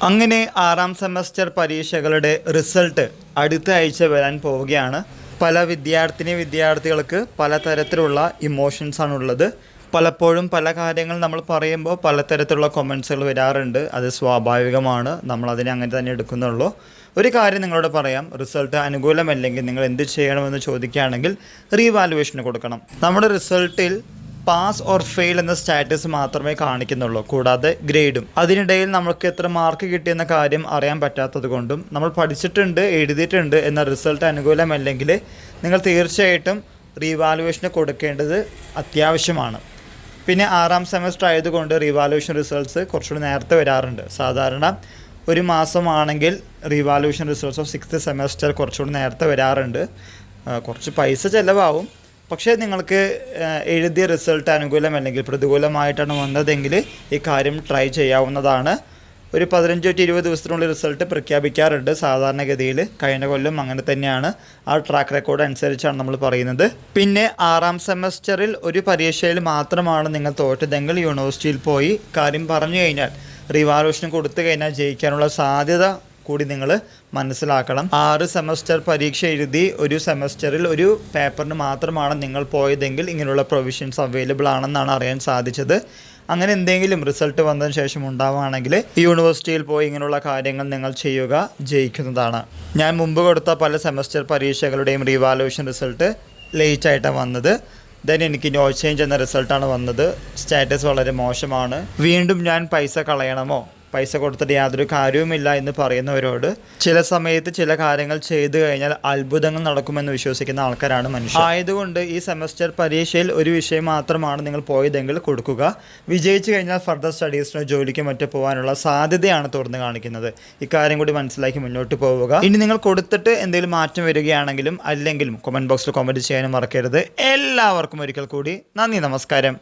അങ്ങനെ ആറാം സെമസ്റ്റർ പരീക്ഷകളുടെ റിസൾട്ട് അടുത്ത ആഴ്ച വരാൻ പോവുകയാണ്. പല വിദ്യാർത്ഥികൾക്ക് പലതരത്തിലുള്ള ഇമോഷൻസ് ആണുള്ളത്. പലപ്പോഴും പല കാര്യങ്ങൾ നമ്മൾ പറയുമ്പോൾ പലതരത്തിലുള്ള കൊമൻസുകൾ വരാറുണ്ട്. അത് സ്വാഭാവികമാണ്, നമ്മളതിനെ അങ്ങനെ തന്നെ എടുക്കുന്നുള്ളൂ. ഒരു കാര്യം നിങ്ങളോട് പറയാം, റിസൾട്ട് അനുകൂലമല്ലെങ്കിൽ നിങ്ങൾ എന്ത് ചെയ്യണമെന്ന് ചോദിക്കുകയാണെങ്കിൽ റീവാലുവേഷന് കൊടുക്കണം. നമ്മുടെ റിസൾട്ടിൽ പാസ് ഓർ ഫെയിൽ എന്ന സ്റ്റാറ്റസ് മാത്രമേ കാണിക്കുന്നുള്ളൂ, കൂടാതെ ഗ്രേഡും. അതിനിടയിൽ നമുക്ക് എത്ര മാർക്ക് കിട്ടിയെന്ന കാര്യം അറിയാൻ പറ്റാത്തത് കൊണ്ടും നമ്മൾ പഠിച്ചിട്ടുണ്ട്, എഴുതിയിട്ടുണ്ട് എന്ന റിസൾട്ട് അനുകൂലമല്ലെങ്കിൽ നിങ്ങൾ തീർച്ചയായിട്ടും റീവാലുവേഷന് കൊടുക്കേണ്ടത് അത്യാവശ്യമാണ്. പിന്നെ ആറാം സെമസ്റ്റർ ആയതുകൊണ്ട് റീവാലുവേഷൻ റിസൾട്ട്സ് കുറച്ചുകൂടി നേരത്തെ വരാറുണ്ട്. സാധാരണ ഒരു മാസമാണെങ്കിൽ revaluation results of 6th semester കുറച്ചുകൂടി നേരത്തെ വരാറുണ്ട്. കുറച്ച് പൈസ ചിലവാകും, പക്ഷേ നിങ്ങൾക്ക് എഴുതിയ റിസൾട്ട് അനുകൂലമല്ലെങ്കിൽ പ്രതികൂലമായിട്ടാണ് വന്നതെങ്കിൽ ഈ കാര്യം ട്രൈ ചെയ്യാവുന്നതാണ്. ഒരു 15-20 ദിവസത്തിനുള്ളിൽ റിസൾട്ട് പ്രഖ്യാപിക്കാറുണ്ട് സാധാരണഗതിയിൽ. കഴിഞ്ഞ കൊല്ലം അങ്ങനെ തന്നെയാണ്. ആ ട്രാക്ക് റെക്കോർഡ് അനുസരിച്ചാണ് നമ്മൾ പറയുന്നത്. പിന്നെ ആറാം സെമസ്റ്ററിൽ ഒരു പരീക്ഷയിൽ മാത്രമാണ് നിങ്ങൾ തോറ്റതെങ്കിൽ യൂണിവേഴ്സിറ്റിയിൽ പോയി കാര്യം പറഞ്ഞു കഴിഞ്ഞാൽ റീവാലുവേഷൻ കൊടുത്തു കഴിഞ്ഞാൽ ജയിക്കാനുള്ള സാധ്യത കൂടി നിങ്ങൾ മനസ്സിലാക്കണം. 6 സെമസ്റ്റർ പരീക്ഷ എഴുതി ഒരു സെമസ്റ്ററിൽ ഒരു പേപ്പറിന് മാത്രമാണ് നിങ്ങൾ പോയതെങ്കിൽ ഇങ്ങനെയുള്ള പ്രൊവിഷൻസ് അവൈലബിൾ ആണെന്നാണ് അറിയാൻ സാധിച്ചത്. അങ്ങനെ എന്തെങ്കിലും റിസൾട്ട് വന്നതിന് ശേഷം ഉണ്ടാവുകയാണെങ്കിൽ യൂണിവേഴ്സിറ്റിയിൽ പോയി ഇങ്ങനെയുള്ള കാര്യങ്ങൾ നിങ്ങൾ ചെയ്യുക, ജയിക്കുന്നതാണ്. ഞാൻ മുമ്പ് കൊടുത്ത പല സെമസ്റ്റർ പരീക്ഷകളുടെയും റീവാലുവേഷൻ റിസൾട്ട് ലേറ്റ് ആയിട്ടാണ് വന്നത്. ദെൻ എനിക്ക് നോ ചേഞ്ച് എന്ന റിസൾട്ടാണ് വന്നത്. സ്റ്റാറ്റസ് വളരെ മോശമാണ്. വീണ്ടും ഞാൻ പൈസ കളയണമോ, പൈസ കൊടുത്തിട്ട് യാതൊരു കാര്യവുമില്ല എന്ന് പറയുന്നവരോട് ചില സമയത്ത് ചില കാര്യങ്ങൾ ചെയ്തു കഴിഞ്ഞാൽ അത്ഭുതങ്ങൾ നടക്കുമെന്ന് വിശ്വസിക്കുന്ന ആൾക്കാരാണ് മനുഷ്യർ. ആയതുകൊണ്ട് ഈ സെമസ്റ്റർ പരീക്ഷയിൽ ഒരു വിഷയം മാത്രമാണ് നിങ്ങൾ പോയതെങ്കിൽ കൊടുക്കുക. വിജയിച്ചു കഴിഞ്ഞാൽ ഫർദർ സ്റ്റഡീസിനോ ജോലിക്കോ മറ്റോ പോകാനുള്ള സാധ്യതയാണ് തുറന്ന് കാണിക്കുന്നത്. ഇക്കാര്യം കൂടി മനസ്സിലാക്കി മുന്നോട്ട് പോവുക. ഇനി നിങ്ങൾ കൊടുത്തിട്ട് എന്തെങ്കിലും മാറ്റം വരികയാണെങ്കിലും അല്ലെങ്കിലും കമൻറ്റ് ബോക്സിൽ കമൻറ്റ് ചെയ്യാനും മറക്കരുത്. എല്ലാവർക്കും ഒരിക്കൽ കൂടി നന്ദി, നമസ്കാരം.